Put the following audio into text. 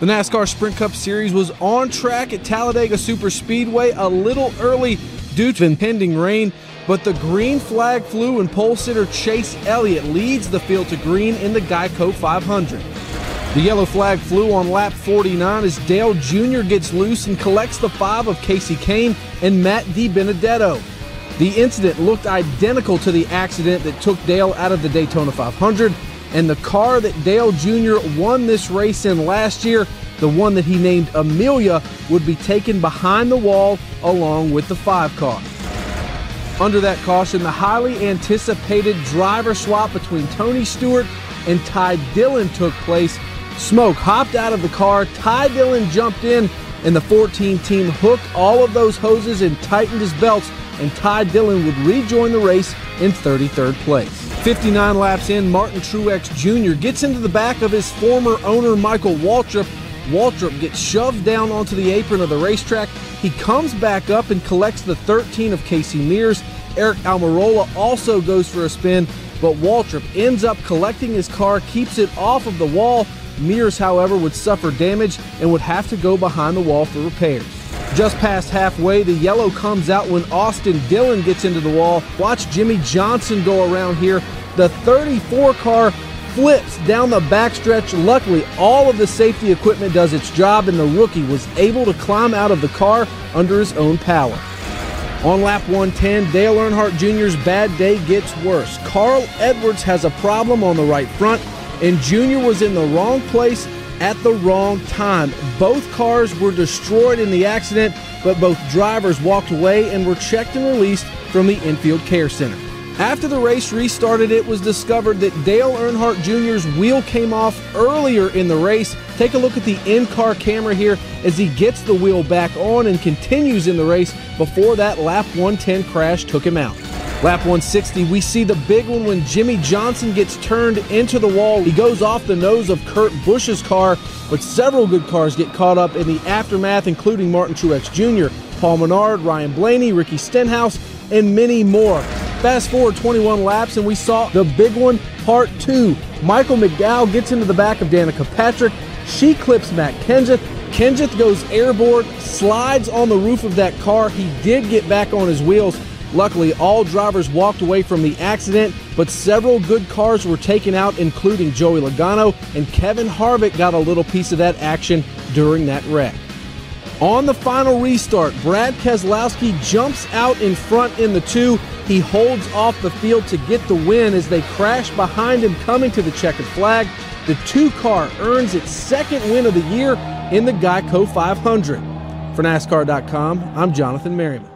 The NASCAR Sprint Cup Series was on track at Talladega Superspeedway a little early due to impending rain, but the green flag flew and pole sitter Chase Elliott leads the field to green in the Geico 500. The yellow flag flew on lap 49 as Dale Jr. gets loose and collects the 5 of Casey Kane and Matt DiBenedetto. The incident looked identical to the accident that took Dale out of the Daytona 500, and the car that Dale Jr. won this race in last year, the one that he named Amelia, would be taken behind the wall along with the 5 car. Under that caution, the highly anticipated driver swap between Tony Stewart and Ty Dillon took place. Smoke hopped out of the car, Ty Dillon jumped in, and the 14 team hooked all of those hoses and tightened his belts, and Ty Dillon would rejoin the race in 33rd place. 59 laps in, Martin Truex Jr. gets into the back of his former owner Michael Waltrip. Waltrip gets shoved down onto the apron of the racetrack. He comes back up and collects the 13 of Casey Mears. Eric Almirola also goes for a spin, but Waltrip ends up collecting his car, keeps it off of the wall. Mears, however, would suffer damage and would have to go behind the wall for repairs. Just past halfway, the yellow comes out when Austin Dillon gets into the wall. Watch Jimmy Johnson go around here. The 34 car flips down the backstretch. Luckily, all of the safety equipment does its job, and the rookie was able to climb out of the car under his own power. On lap 110, Dale Earnhardt Jr.'s bad day gets worse. Carl Edwards has a problem on the right front, and Jr. was in the wrong place at the wrong time. Both cars were destroyed in the accident, but both drivers walked away and were checked and released from the infield care center. After the race restarted, it was discovered that Dale Earnhardt Jr.'s wheel came off earlier in the race. Take a look at the in-car camera here as he gets the wheel back on and continues in the race before that lap 110 crash took him out. Lap 160, we see the big one when Jimmy Johnson gets turned into the wall. He goes off the nose of Kurt Busch's car, but several good cars get caught up in the aftermath, including Martin Truex Jr., Paul Menard, Ryan Blaney, Ricky Stenhouse, and many more. Fast forward 21 laps and we saw the big one, part 2. Michael McDowell gets into the back of Danica Patrick. She clips Matt Kenseth. Kenseth goes airborne, slides on the roof of that car. He did get back on his wheels. Luckily, all drivers walked away from the accident, but several good cars were taken out, including Joey Logano, and Kevin Harvick got a little piece of that action during that wreck. On the final restart, Brad Keselowski jumps out in front in the 2. He holds off the field to get the win as they crash behind him coming to the checkered flag. The 2 car earns its 2nd win of the year in the Geico 500. For NASCAR.com, I'm Jonathan Merriman.